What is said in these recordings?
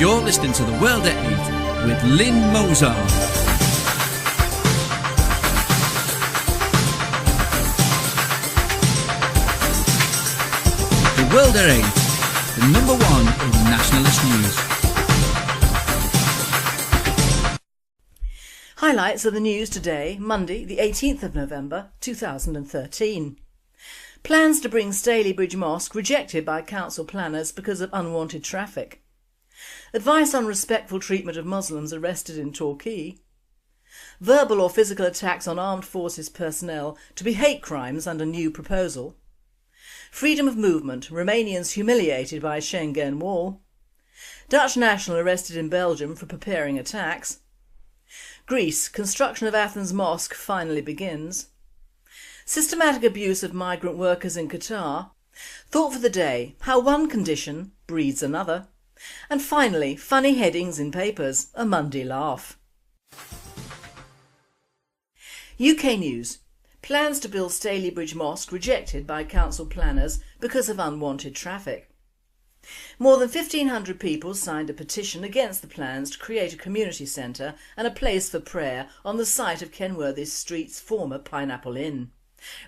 You're listening to The World at 8 with Lynn Mozart. The World at 8, the number one in nationalist news. Highlights of the news today, Monday the 18th of November 2013. Plans to bring Stalybridge Mosque rejected by council planners because of unwanted traffic. Advice on respectful treatment of Muslims arrested in Torquay. Verbal or physical attacks on armed forces personnel to be hate crimes under new proposal. Freedom of movement, Romanians humiliated by Schengen wall. Dutch national arrested in Belgium for preparing attacks. Greece, construction of Athens Mosque finally begins. Systematic abuse of migrant workers in Qatar. Thought for the day, how one condition breeds another. And finally, funny headings in papers, a Monday laugh. UK news. Plans to build Stalybridge Mosque rejected by council planners because of unwanted traffic. More than 1,500 people signed a petition against the plans to create a community centre and a place for prayer on the site of Kenworthy Street's former Pineapple Inn.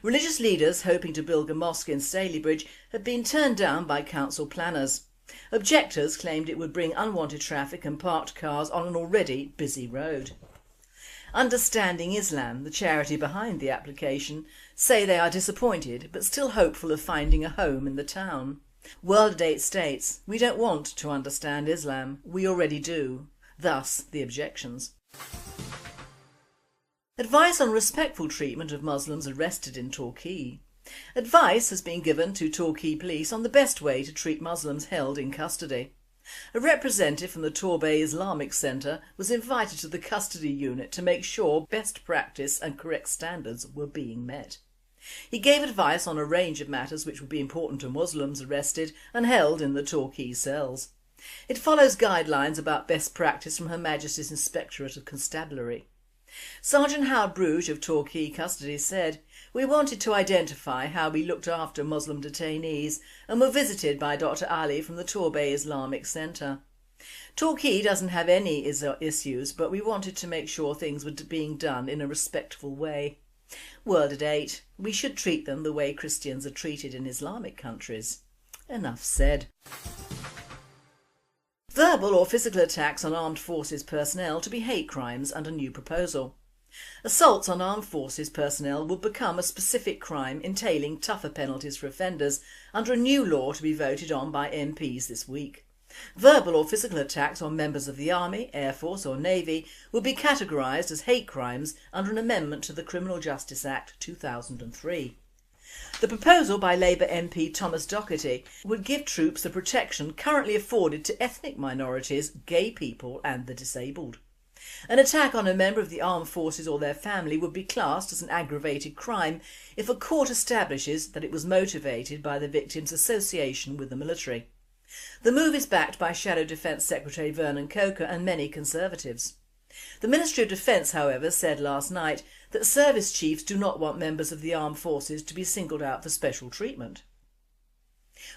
Religious leaders hoping to build a mosque in Stalybridge had been turned down by council planners. Objectors claimed it would bring unwanted traffic and parked cars on an already busy road. Understanding Islam, the charity behind the application, say they are disappointed but still hopeful of finding a home in the town. World at 8 states, we don't want to understand Islam, we already do. Thus the objections. Advice on respectful treatment of Muslims arrested in Torquay. Advice has been given to Torquay police on the best way to treat Muslims held in custody. A representative from the Torbay Islamic Centre was invited to the custody unit to make sure best practice and correct standards were being met. He gave advice on a range of matters which would be important to Muslims arrested and held in the Torquay cells. It follows guidelines about best practice from Her Majesty's Inspectorate of Constabulary. Sergeant Howard Bruges of Torquay Custody said, "We wanted to identify how we looked after Muslim detainees and were visited by Dr Ali from the Torbay Islamic Centre. Torquay doesn't have any issues, but we wanted to make sure things were being done in a respectful way. World at 8, we should treat them the way Christians are treated in Islamic countries." Enough said. Verbal or physical attacks on armed forces personnel to be hate crimes under new proposal. Assaults on armed forces personnel would become a specific crime entailing tougher penalties for offenders under a new law to be voted on by MPs this week. Verbal or physical attacks on members of the Army, Air Force or Navy would be categorised as hate crimes under an amendment to the Criminal Justice Act 2003. The proposal by Labour MP Thomas Docherty would give troops the protection currently afforded to ethnic minorities, gay people and the disabled. An attack on a member of the armed forces or their family would be classed as an aggravated crime if a court establishes that it was motivated by the victim's association with the military. The move is backed by Shadow Defence Secretary Vernon Coker and many Conservatives. The Ministry of Defence, however, said last night that service chiefs do not want members of the armed forces to be singled out for special treatment.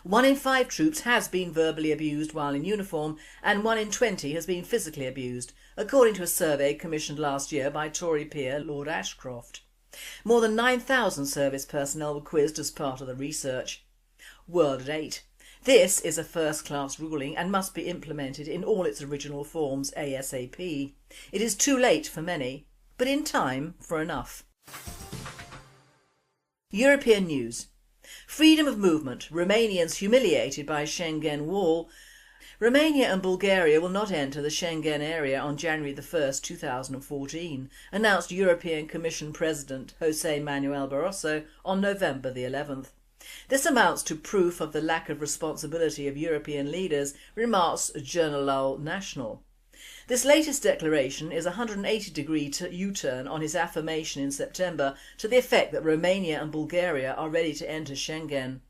1 in 5 troops has been verbally abused while in uniform and 1 in 20 has been physically abused, according to a survey commissioned last year by Tory peer Lord Ashcroft. More than 9,000 service personnel were quizzed as part of the research. World at 8. This is a first-class ruling and must be implemented in all its original forms ASAP. It is too late for many, but in time for enough. European news. Freedom of movement, Romanians humiliated by Schengen wall. Romania and Bulgaria will not enter the Schengen area on January 1, 2014, announced European Commission President José Manuel Barroso on November 11th. This amounts to proof of the lack of responsibility of European leaders, remarks Journal National. This latest declaration is a 180-degree U-turn on his affirmation in September to the effect that Romania and Bulgaria are ready to enter Schengen.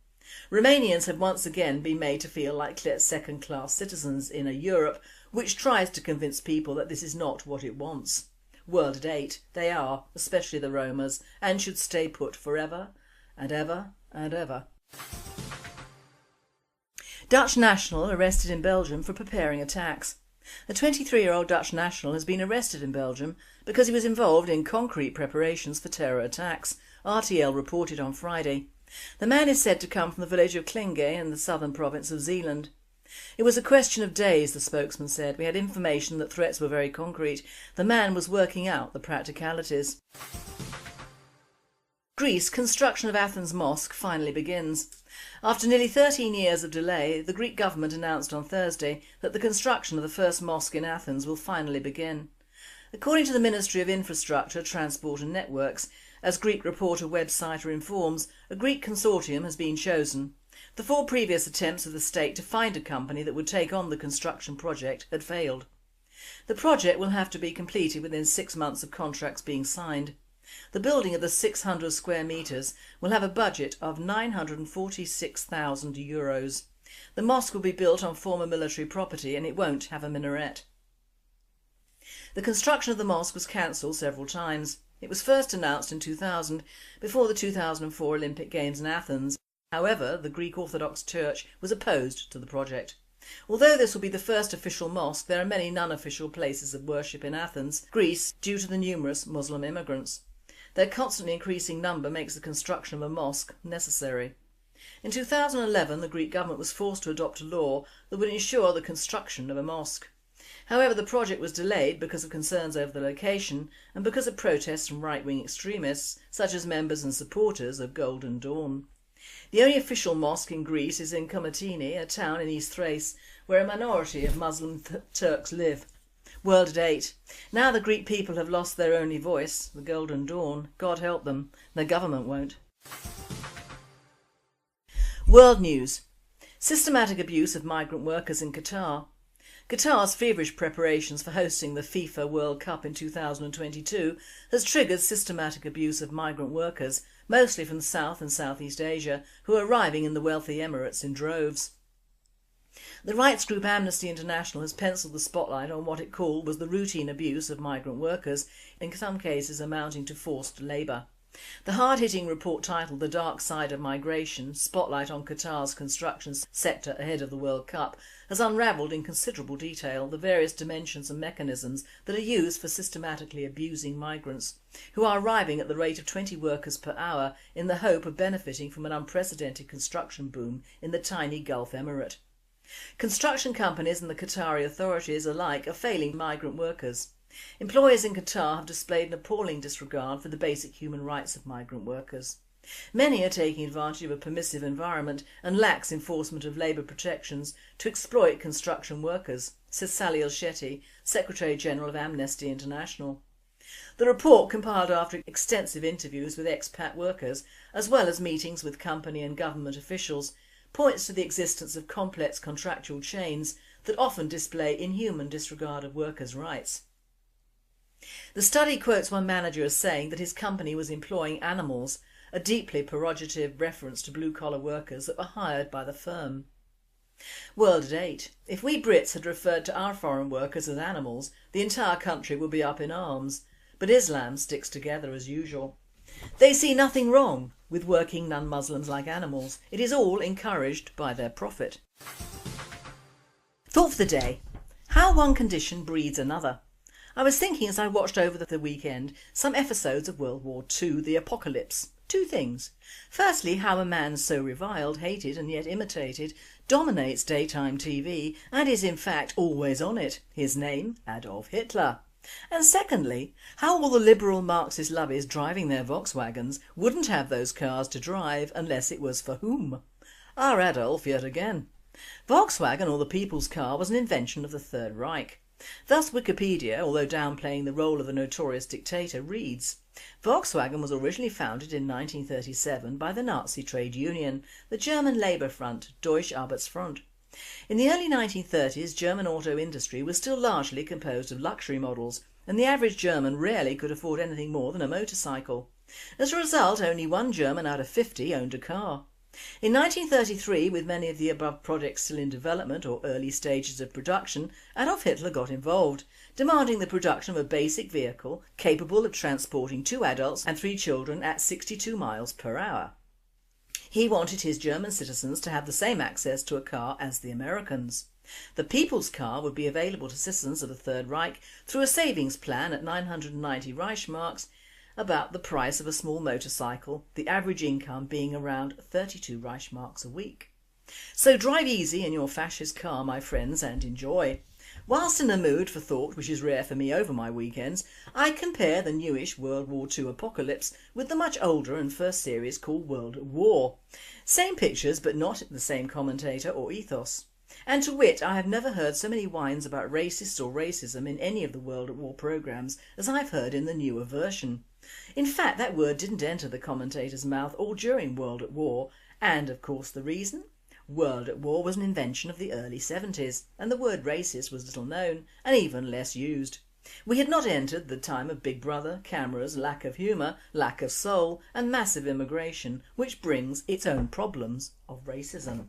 Romanians have once again been made to feel like second-class citizens in a Europe which tries to convince people that this is not what it wants. World at 8, they are, especially the Romas, and should stay put forever and ever and ever. Dutch national arrested in Belgium for preparing attacks. The 23-year-old Dutch national has been arrested in Belgium because he was involved in concrete preparations for terror attacks, RTL reported on Friday. The man is said to come from the village of Klinge in the southern province of Zeeland. It was a question of days, the spokesman said. We had information that threats were very concrete. The man was working out the practicalities. Greece, construction of Athens Mosque finally begins. After nearly 13 years of delay, the Greek government announced on Thursday that the construction of the first mosque in Athens will finally begin. According to the Ministry of Infrastructure, Transport and Networks, as Greek reporter Websiter informs, a Greek consortium has been chosen. The 4 previous attempts of the state to find a company that would take on the construction project had failed. The project will have to be completed within 6 months of contracts being signed. The building of the 600 square metres will have a budget of €946,000. The mosque will be built on former military property and it won't have a minaret. The construction of the mosque was cancelled several times. It was first announced in 2000 before the 2004 Olympic Games in Athens. However, the Greek Orthodox Church was opposed to the project. Although this will be the first official mosque, there are many non-official places of worship in Athens, Greece, due to the numerous Muslim immigrants. Their constantly increasing number makes the construction of a mosque necessary. In 2011, the Greek government was forced to adopt a law that would ensure the construction of a mosque. However, the project was delayed because of concerns over the location and because of protests from right-wing extremists, such as members and supporters of Golden Dawn. The only official mosque in Greece is in Komatini, a town in East Thrace, where a minority of Muslim Turks live. World at 8. Now the Greek people have lost their only voice, the Golden Dawn. God help them. Their government won't. World news. Systematic abuse of migrant workers in Qatar. Qatar's feverish preparations for hosting the FIFA World Cup in 2022 has triggered systematic abuse of migrant workers, mostly from South and Southeast Asia, who are arriving in the wealthy Emirates in droves. The rights group Amnesty International has penciled the spotlight on what it called was the routine abuse of migrant workers, in some cases amounting to forced labour. The hard-hitting report titled The Dark Side of Migration, Spotlight on Qatar's Construction Sector Ahead of the World Cup, has unravelled in considerable detail the various dimensions and mechanisms that are used for systematically abusing migrants, who are arriving at the rate of 20 workers per hour in the hope of benefiting from an unprecedented construction boom in the tiny Gulf Emirate. Construction companies and the Qatari authorities alike are failing migrant workers. Employers in Qatar have displayed an appalling disregard for the basic human rights of migrant workers. Many are taking advantage of a permissive environment and lax enforcement of labour protections to exploit construction workers, says Sally El-Shetty, Secretary-General of Amnesty International. The report, compiled after extensive interviews with expat workers, as well as meetings with company and government officials, points to the existence of complex contractual chains that often display inhuman disregard of workers' rights. The study quotes one manager as saying that his company was employing animals, a deeply pejorative reference to blue-collar workers that were hired by the firm. World at 8. If we Brits had referred to our foreign workers as animals, the entire country would be up in arms. But Islam sticks together as usual. They see nothing wrong with working non-Muslims like animals. It is all encouraged by their prophet. Thought for the day. How one condition breeds another. I was thinking as I watched over the weekend some episodes of World War II, the apocalypse. 2 things. Firstly, how a man so reviled, hated and yet imitated dominates daytime TV and is in fact always on it. His name, Adolf Hitler. And secondly, how all the liberal Marxist lubbies driving their Volkswagens wouldn't have those cars to drive unless it was for whom? Our Adolf yet again. Volkswagen, or the people's car, was an invention of the Third Reich. Thus Wikipedia, although downplaying the role of a notorious dictator, reads, Volkswagen was originally founded in 1937 by the Nazi trade union, the German Labour Front, Deutsche Arbeitsfront. In the early 1930s, German auto industry was still largely composed of luxury models, and the average German rarely could afford anything more than a motorcycle. As a result, only 1 German out of 50 owned a car. In 1933, with many of the above projects still in development or early stages of production, Adolf Hitler got involved, demanding the production of a basic vehicle capable of transporting 2 adults and 3 children at 62 miles per hour. He wanted his German citizens to have the same access to a car as the Americans. The People's Car would be available to citizens of the Third Reich through a savings plan at 990 Reichsmarks, about the price of a small motorcycle, the average income being around 32 Reichsmarks a week. So drive easy in your fascist car, my friends, and enjoy. Whilst in a mood for thought, which is rare for me over my weekends, I compare the newish World War II apocalypse with the much older and first series called World at War. Same pictures but not the same commentator or ethos. And to wit, I have never heard so many whines about racists or racism in any of the World at War programmes as I've heard in the newer version. In fact, that word didn't enter the commentator's mouth all during World at War, and of course the reason? World at War was an invention of the early 70s, and the word racist was little known and even less used. We had not entered the time of Big Brother, cameras, lack of humour, lack of soul and massive immigration, which brings its own problems of racism.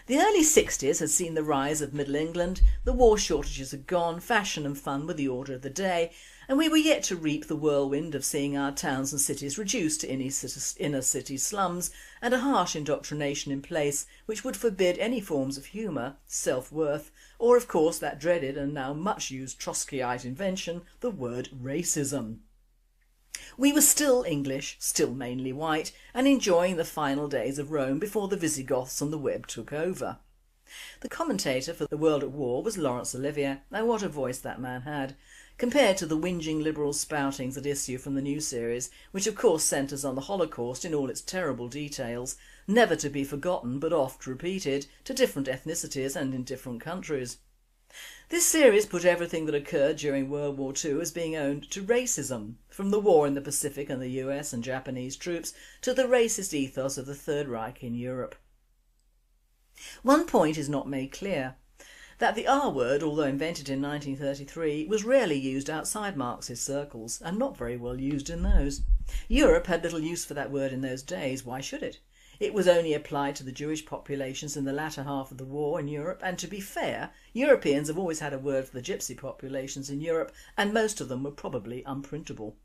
The early 60s had seen the rise of Middle England, the war shortages had gone, fashion and fun were the order of the day, and we were yet to reap the whirlwind of seeing our towns and cities reduced to inner city slums and a harsh indoctrination in place which would forbid any forms of humour, self-worth, or of course that dreaded and now much used Trotskyite invention, the word racism. We were still English, still mainly white, and enjoying the final days of Rome before the Visigoths on the web took over. The commentator for the World at War was Laurence Olivier, and what a voice that man had, compared to the whinging liberal spoutings at issue from the new series, which of course centres on the Holocaust in all its terrible details, never to be forgotten but oft repeated, to different ethnicities and in different countries. This series put everything that occurred during World War II as being owed to racism, from the war in the Pacific and the US and Japanese troops to the racist ethos of the Third Reich in Europe. One point is not made clear, that the R word, although invented in 1933, was rarely used outside Marxist circles and not very well used in those. Europe had little use for that word in those days, why should it? It was only applied to the Jewish populations in the latter half of the war in Europe, and to be fair, Europeans have always had a word for the gypsy populations in Europe, and most of them were probably unprintable.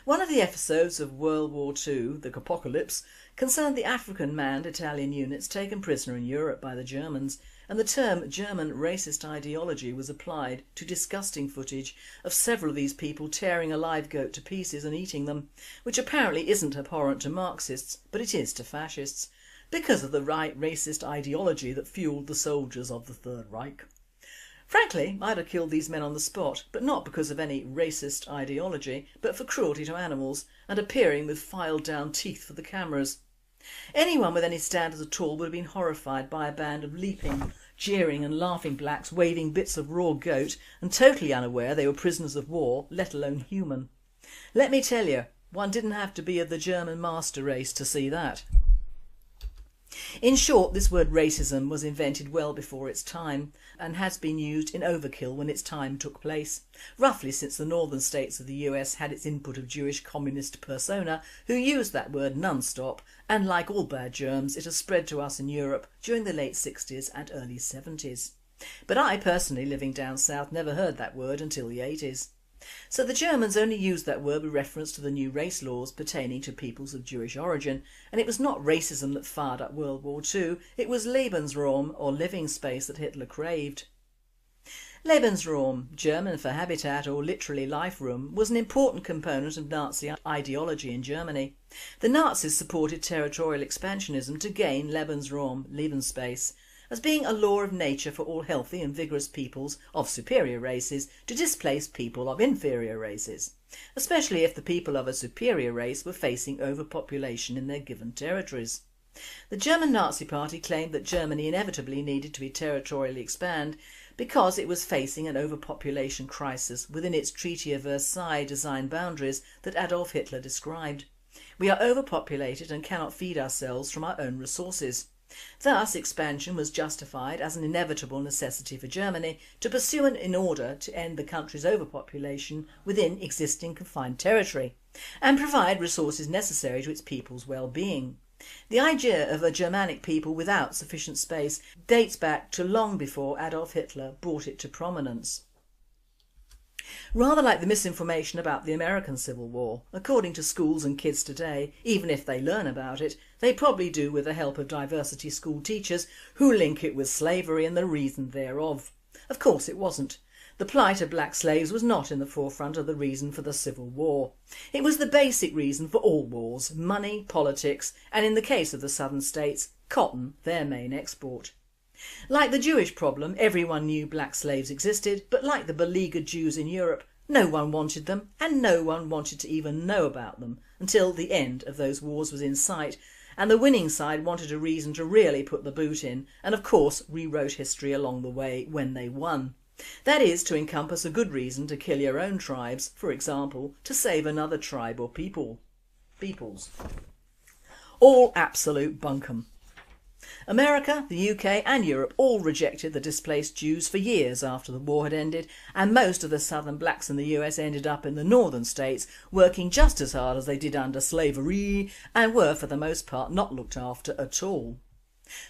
One of the episodes of World War II, the Apocalypse, concerned the African-manned Italian units taken prisoner in Europe by the Germans, and the term German racist ideology was applied to disgusting footage of several of these people tearing a live goat to pieces and eating them, which apparently isn't abhorrent to Marxists, but it is to fascists, because of the right racist ideology that fuelled the soldiers of the Third Reich. Frankly, I'd have killed these men on the spot, but not because of any racist ideology, but for cruelty to animals and appearing with filed down teeth for the cameras. Anyone with any standards at all would have been horrified by a band of leaping, jeering and laughing blacks waving bits of raw goat and totally unaware they were prisoners of war, let alone human. Let me tell you, one didn't have to be of the German master race to see that. In short, this word racism was invented well before its time and has been used in overkill when its time took place, roughly since the northern states of the US had its input of Jewish communist persona who used that word non-stop, and like all bad germs it has spread to us in Europe during the late 60s and early 70s. But I personally, living down south, never heard that word until the 80s. So the Germans only used that word with reference to the new race laws pertaining to peoples of Jewish origin, and it was not racism that fired up World War II, it was Lebensraum, or living space, that Hitler craved. Lebensraum, German for habitat or literally life room, was an important component of Nazi ideology in Germany. The Nazis supported territorial expansionism to gain Lebensraum, Lebensspace, as being a law of nature for all healthy and vigorous peoples of superior races to displace people of inferior races, especially if the people of a superior race were facing overpopulation in their given territories. The German Nazi Party claimed that Germany inevitably needed to be territorially expanded because it was facing an overpopulation crisis within its Treaty of Versailles design boundaries that Adolf Hitler described. We are overpopulated and cannot feed ourselves from our own resources. Thus, expansion was justified as an inevitable necessity for Germany to pursue in order to end the country's overpopulation within existing confined territory and provide resources necessary to its people's well-being. The idea of a Germanic people without sufficient space dates back to long before Adolf Hitler brought it to prominence. Rather like the misinformation about the American Civil War. According to schools and kids today, even if they learn about it, they probably do with the help of diversity school teachers who link it with slavery and the reason thereof. Of course it wasn't. The plight of black slaves was not in the forefront of the reason for the Civil War. It was the basic reason for all wars: money, politics, and in the case of the southern states, cotton, their main export. Like the Jewish problem, everyone knew black slaves existed, but like the beleaguered Jews in Europe, no one wanted them and no one wanted to even know about them until the end of those wars was in sight and the winning side wanted a reason to really put the boot in and of course rewrote history along the way when they won. That is, to encompass a good reason to kill your own tribes, for example, to save another tribe or peoples. All absolute bunkum. America, the UK and Europe all rejected the displaced Jews for years after the war had ended, and most of the southern blacks in the US ended up in the northern states working just as hard as they did under slavery and were for the most part not looked after at all.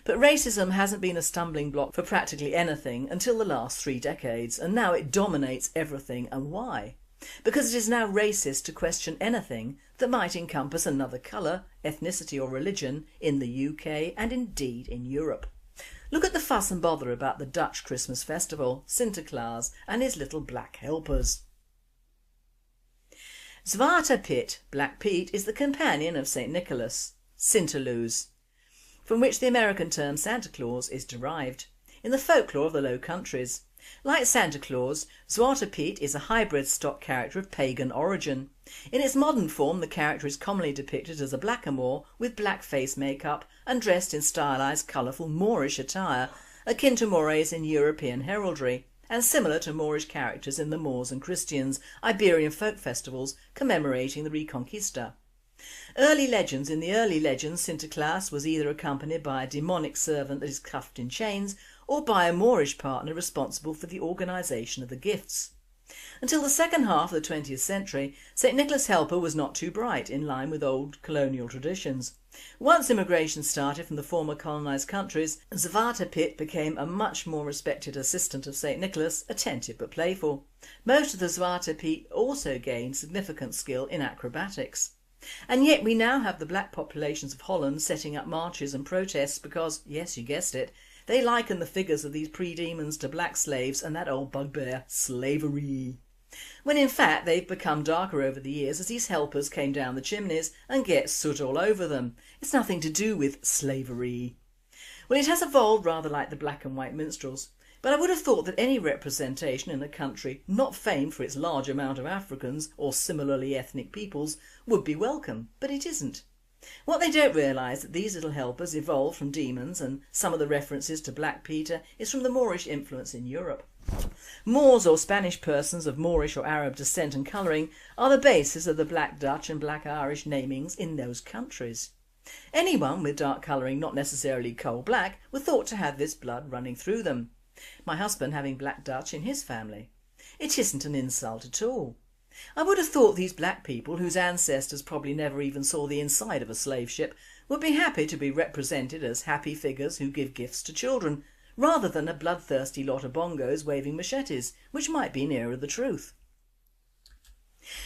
But racism hasn't been a stumbling block for practically anything until the last 3 decades, and now it dominates everything. And why? Because it is now racist to question anything that might encompass another colour, ethnicity or religion in the UK and indeed in Europe. Look at the fuss and bother about the Dutch Christmas festival, Sinterklaas and his little black helpers. Zwarte Piet, Black Pete, is the companion of St Nicholas, Sinterloos, from which the American term Santa Claus is derived, in the folklore of the Low Countries. Like Santa Claus, Zwarte Piet is a hybrid stock character of pagan origin. In its modern form, the character is commonly depicted as a blackamoor with black face makeup and dressed in stylised colourful Moorish attire, akin to mores in European heraldry, and similar to Moorish characters in the Moors and Christians' Iberian folk festivals commemorating the Reconquista. In the early legends, Sinterklaas was either accompanied by a demonic servant that is cuffed in chains or by a Moorish partner responsible for the organisation of the gifts. Until the second half of the 20th century, St Nicholas' helper was not too bright, in line with old colonial traditions. Once immigration started from the former colonised countries, Zwarte Piet became a much more respected assistant of St Nicholas, attentive but playful. Most of the Zwarte Piet also gained significant skill in acrobatics. And yet we now have the black populations of Holland setting up marches and protests because, yes, you guessed it, they liken the figures of these pre-demons to black slaves and that old bugbear, slavery. When in fact they've become darker over the years as these helpers came down the chimneys and get soot all over them. It's nothing to do with slavery. Well, it has evolved rather like the black and white minstrels. But I would have thought that any representation in a country not famed for its large amount of Africans or similarly ethnic peoples would be welcome, but it isn't. What they don't realise that these little helpers evolved from demons, and some of the references to Black Peter is from the Moorish influence in Europe. Moors or Spanish persons of Moorish or Arab descent and colouring are the basis of the Black Dutch and Black Irish namings in those countries. Anyone with dark colouring, not necessarily coal black, were thought to have this blood running through them. My husband having Black Dutch in his family. It isn't an insult at all. I would have thought these black people, whose ancestors probably never even saw the inside of a slave ship, would be happy to be represented as happy figures who give gifts to children, rather than a bloodthirsty lot of bongos waving machetes, which might be nearer the truth.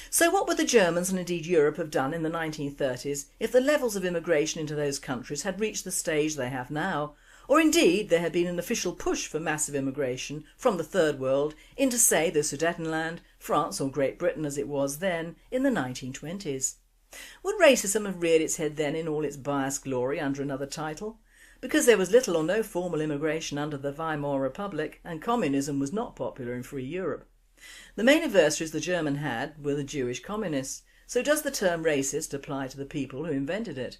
So what would the Germans and indeed Europe have done in the 1930s if the levels of immigration into those countries had reached the stage they have now? Or indeed there had been an official push for massive immigration from the Third World into, say, the Sudetenland, France or Great Britain as it was then in the 1920s. Would racism have reared its head then in all its biased glory under another title? Because there was little or no formal immigration under the Weimar Republic and communism was not popular in free Europe. The main adversaries the German had were the Jewish communists, so does the term racist apply to the people who invented it?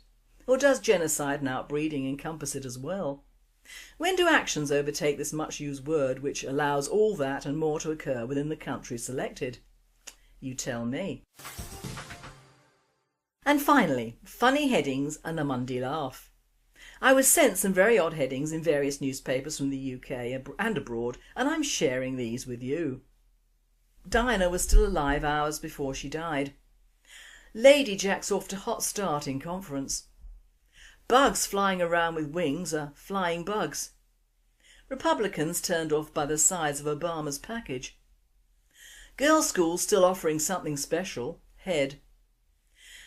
Or does genocide and outbreeding encompass it as well? When do actions overtake this much used word which allows all that and more to occur within the country selected? You tell me. And finally, funny headings and a Monday laugh. I was sent some very odd headings in various newspapers from the UK and abroad, and I'm sharing these with you. Diana was still alive hours before she died. Lady Jack's off to hot start in conference. Bugs flying around with wings are flying bugs. Republicans turned off by the size of Obama's package. Girls' schools still offering something special, head.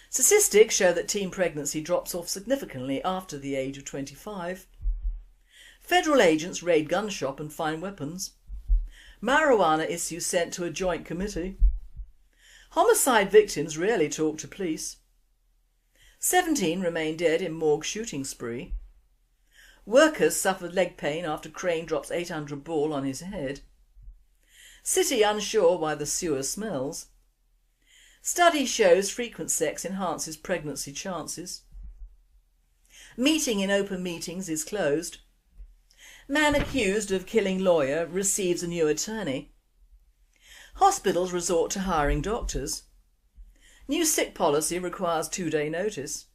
Statistics show that teen pregnancy drops off significantly after the age of 25. Federal agents raid gun shop and find weapons. Marijuana issue sent to a joint committee. Homicide victims rarely talk to police. 17 remain dead in morgue shooting spree. Workers suffered leg pain after crane drops 800 ball on his head. City unsure why the sewer smells. Study shows frequent sex enhances pregnancy chances. Meeting in open meetings is closed. Man accused of killing lawyer receives a new attorney. Hospitals resort to hiring doctors. New sick policy requires 2-day notice.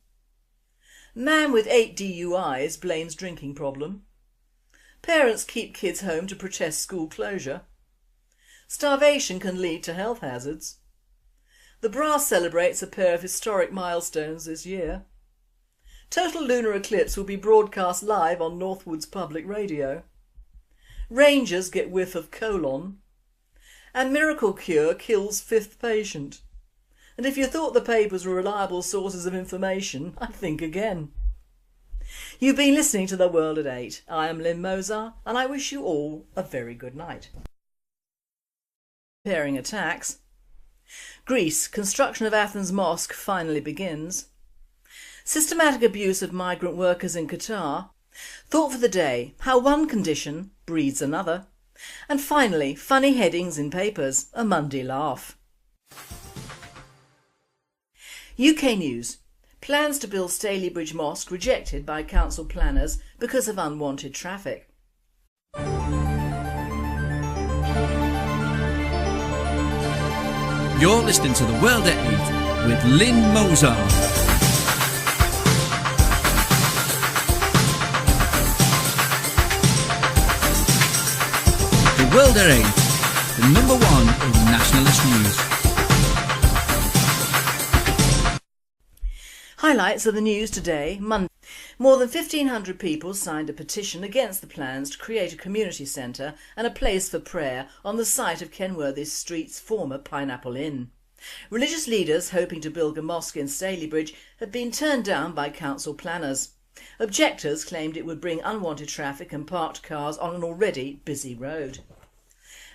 Man with 8 DUIs blames drinking problem. Parents keep kids home to protest school closure. Starvation can lead to health hazards. The brass celebrates a pair of historic milestones this year. Total lunar eclipse will be broadcast live on Northwood's public radio. Rangers get whiff of colon. And miracle cure kills 5th patient. And if you thought the papers were reliable sources of information, I think again. You've been listening to The World at 8. I am Lynn Mozart and I wish you all a very good night. Preparing attacks. Greece, construction of Athens Mosque finally begins. Systematic abuse of migrant workers in Qatar. Thought for the day, how one condition breeds another. And finally, funny headings in papers, a Monday laugh. UK News. Plans to build Stalybridge Mosque rejected by council planners because of unwanted traffic. You're listening to The World at 8 with Lynn Mozart. The World at 8, the number one in nationalist news. Highlights of the news today, Monday. More than 1,500 people signed a petition against the plans to create a community centre and a place for prayer on the site of Kenworthy Street's former Pineapple Inn. Religious leaders hoping to build a mosque in Stalybridge had been turned down by council planners. Objectors claimed it would bring unwanted traffic and parked cars on an already busy road.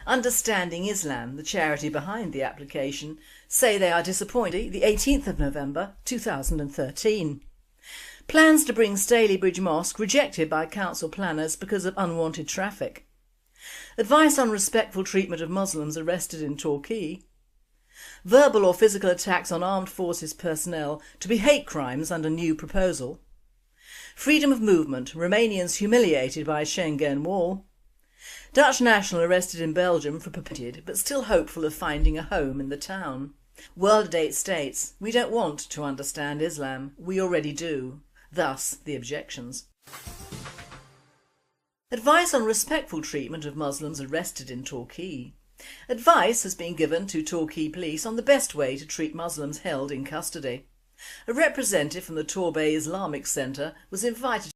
Understanding Islam, the charity behind the application, say they are disappointed. The 18th of November 2013. Plans to bring Stalybridge Mosque rejected by council planners because of unwanted traffic. Advice on respectful treatment of Muslims arrested in Torquay. Verbal or physical attacks on armed forces personnel to be hate crimes under new proposal. Freedom of movement, Romanians humiliated by Schengen wall. Dutch national arrested in Belgium for perpetrated but still hopeful of finding a home in the town. World at 8 states, we don't want to understand Islam, we already do. Thus the objections. Advice on respectful treatment of Muslims arrested in Torquay. Advice has been given to Torquay police on the best way to treat Muslims held in custody. A representative from the Torbay Islamic Centre was invited